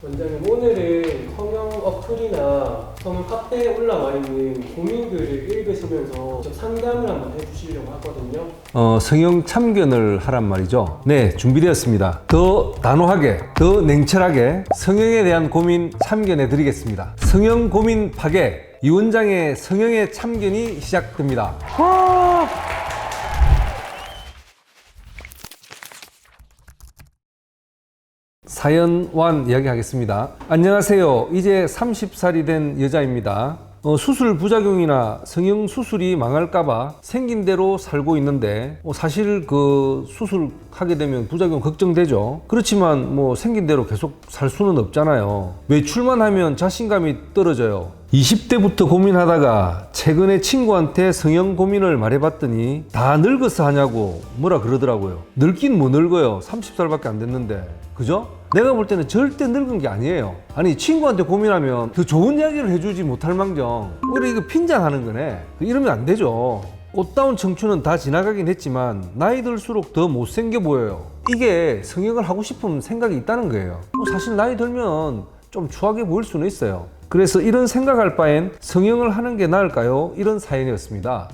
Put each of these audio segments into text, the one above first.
원장님, 오늘은 성형 어플이나 성형 카페에 올라와 있는 고민글을 읽으시면서 직접 상담을 한번 해주시려고 하거든요. 성형 참견을 하란 말이죠. 네, 준비되었습니다. 더 단호하게, 더 냉철하게 성형에 대한 고민 참견해 드리겠습니다. 성형 고민 파괴, 이 원장의 성형의 참견이 시작됩니다. 사연 1 이야기하겠습니다. 안녕하세요. 이제 30살이 된 여자입니다. 수술 부작용이나 성형 수술이 망할까봐 생긴 대로 살고 있는데 사실 그 수술하게 되면 부작용 걱정되죠. 그렇지만 생긴 대로 계속 살 수는 없잖아요. 외출만 하면 자신감이 떨어져요. 20대부터 고민하다가 최근에 친구한테 성형 고민을 말해봤더니 다 늙어서 하냐고 뭐라 그러더라고요. 늙긴 뭐 늙어요. 30살밖에 안 됐는데. 그죠? 내가 볼 때는 절대 늙은 게 아니에요. 아니, 친구한테 고민하면 더 좋은 이야기를 해주지 못할 망정 오히려 이거 핀잔하는 거네. 이러면 안 되죠. 꽃다운 청춘은 다 지나가긴 했지만 나이 들수록 더 못생겨 보여요. 이게 성형을 하고 싶은 생각이 있다는 거예요. 사실 나이 들면 좀 추하게 보일 수는 있어요. 그래서 이런 생각할 바엔 성형을 하는 게 나을까요? 이런 사연이었습니다.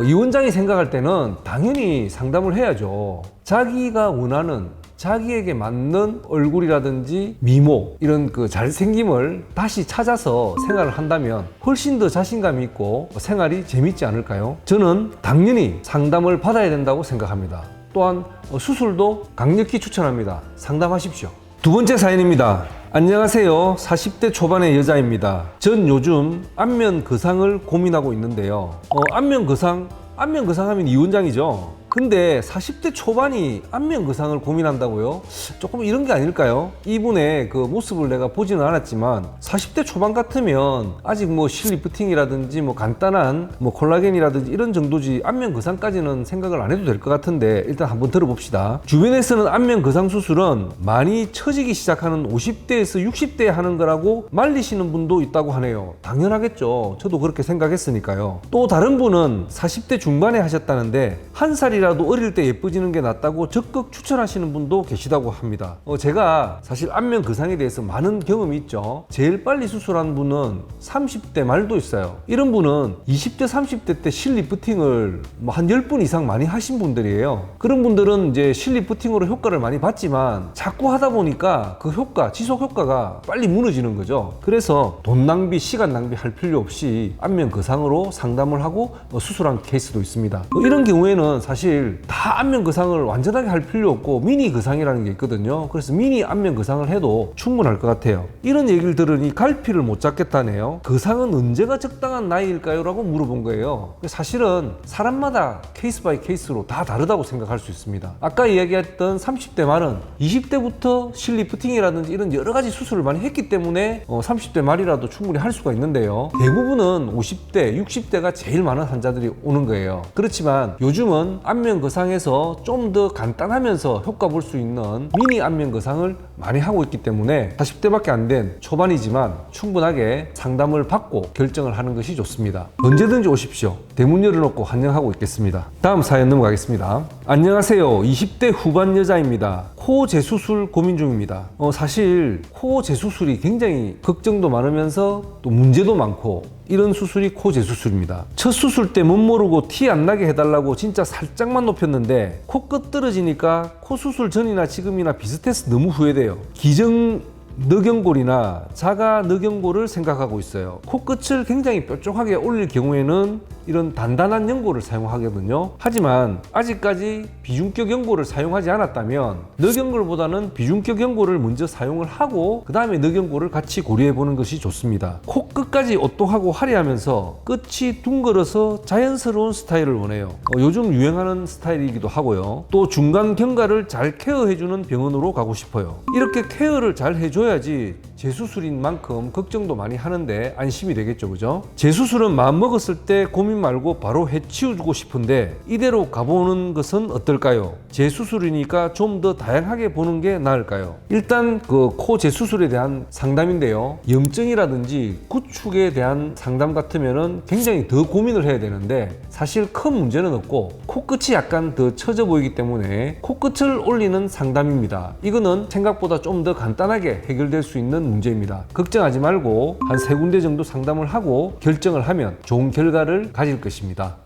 이 원장이 생각할 때는 당연히 상담을 해야죠. 자기가 원하는, 자기에게 맞는 얼굴이라든지 미모, 이런 그 잘생김을 다시 찾아서 생활을 한다면 훨씬 더 자신감이 있고 생활이 재밌지 않을까요? 저는 당연히 상담을 받아야 된다고 생각합니다. 또한 수술도 강력히 추천합니다. 상담하십시오. 두 번째 사연입니다. 안녕하세요. 40대 초반의 여자입니다. 전 요즘 안면 거상을 고민하고 있는데요. 안면 거상 하면 이 원장이죠. 근데 40대 초반이 안면 거상을 고민한다고요? 조금 이런 게 아닐까요? 이분의 그 모습을 내가 보지는 않았지만 40대 초반 같으면 아직 실리프팅이라든지 간단한 콜라겐이라든지 이런 정도지 안면 거상까지는 생각을 안 해도 될 것 같은데 일단 한번 들어봅시다. 주변에서는 안면 거상 수술은 많이 처지기 시작하는 50대에서 60대에 하는 거라고 말리시는 분도 있다고 하네요. 당연하겠죠. 저도 그렇게 생각했으니까요. 또 다른 분은 40대 중반에 하셨다는데 한 살이라도 어릴 때 예뻐지는 게 낫다고 적극 추천하시는 분도 계시다고 합니다. 제가 사실 안면 거상에 대해서 많은 경험이 있죠. 제일 빨리 수술한 분은 30대 말도 있어요. 이런 분은 20대, 30대 때 실리프팅을 한 10분 이상 많이 하신 분들이에요. 그런 분들은 이제 실리프팅으로 효과를 많이 봤지만 자꾸 하다 보니까 그 효과, 지속 효과가 빨리 무너지는 거죠. 그래서 돈 낭비, 시간 낭비할 필요 없이 안면 거상으로 상담을 하고 수술한 케이스도 있습니다. 이런 경우에는 사실 다 안면 거상을 완전하게 할 필요 없고 미니 거상이라는 게 있거든요. 그래서 미니 안면 거상을 해도 충분할 것 같아요. 이런 얘기를 들으니 갈피를 못 잡겠다네요. 거상은 언제가 적당한 나이일까요? 라고 물어본 거예요. 사실은 사람마다 케이스 바이 케이스로 다 다르다고 생각할 수 있습니다. 아까 이야기했던 30대 말은 20대부터 실리프팅이라든지 이런 여러 가지 수술을 많이 했기 때문에 30대 말이라도 충분히 할 수가 있는데요. 대부분은 50대, 60대가 제일 많은 환자들이 오는 거예요. 그렇지만 요즘은 안면 거상에서 좀 더 간단하면서 효과 볼 수 있는 미니 안면 거상을 많이 하고 있기 때문에 40대밖에 안 된 초반이지만 충분하게 상담을 받고 결정을 하는 것이 좋습니다. 언제든지 오십시오. 대문 열어놓고 환영하고 있겠습니다. 다음 사연 넘어가겠습니다. 안녕하세요. 20대 후반 여자입니다. 코 재수술 고민 중입니다. 사실 코 재수술이 굉장히 걱정도 많으면서 또 문제도 많고 이런 수술이 코 재수술입니다. 첫 수술 때 못 모르고 티 안 나게 해달라고 진짜 살짝만 높였는데 코끝 떨어지니까 코 수술 전이나 지금이나 비슷해서 너무 후회돼요. 기정 늑연골이나 자가 늑연골을 생각하고 있어요. 코끝을 굉장히 뾰족하게 올릴 경우에는 이런 단단한 연골을 사용하거든요. 하지만 아직까지 비중격 연골을 사용하지 않았다면 늑연골보다는 비중격 연골을 먼저 사용을 하고 그 다음에 늑연골을 같이 고려해 보는 것이 좋습니다. 코끝까지 오똑하고 화려하면서 끝이 둥글어서 자연스러운 스타일을 원해요. 요즘 유행하는 스타일이기도 하고요. 또 중간 경과를 잘 케어해주는 병원으로 가고 싶어요. 이렇게 케어를 잘 해줘야지 재수술인 만큼 걱정도 많이 하는데 안심이 되겠죠, 그죠? 재수술은 마음먹었을 때 고민 말고 바로 해치우고 싶은데 이대로 가보는 것은 어떨까요? 재수술이니까 좀 더 다양하게 보는 게 나을까요? 일단 그 코 재수술에 대한 상담인데요. 염증이라든지 구축에 대한 상담 같으면은 굉장히 더 고민을 해야 되는데 사실 큰 문제는 없고 코끝이 약간 더 처져 보이기 때문에 코끝을 올리는 상담입니다. 이거는 생각보다 좀 더 간단하게 해결될 수 있는 문제입니다. 걱정하지 말고 한 3군데 정도 상담을 하고 결정을 하면 좋은 결과를 가질 것입니다.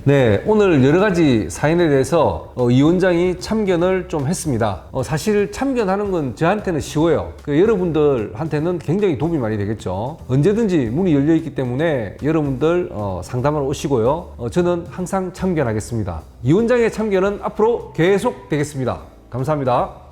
네, 오늘 여러 가지 사연에 대해서 이 원장이 참견을 좀 했습니다. 사실 참견하는 건 저한테는 쉬워요. 여러분들한테는 굉장히 도움이 많이 되겠죠. 언제든지 문이 열려 있기 때문에 여러분들 상담하러 오시고요. 저는 항상 참견하겠습니다. 이 원장의 참견은 앞으로 계속 되겠습니다. 감사합니다.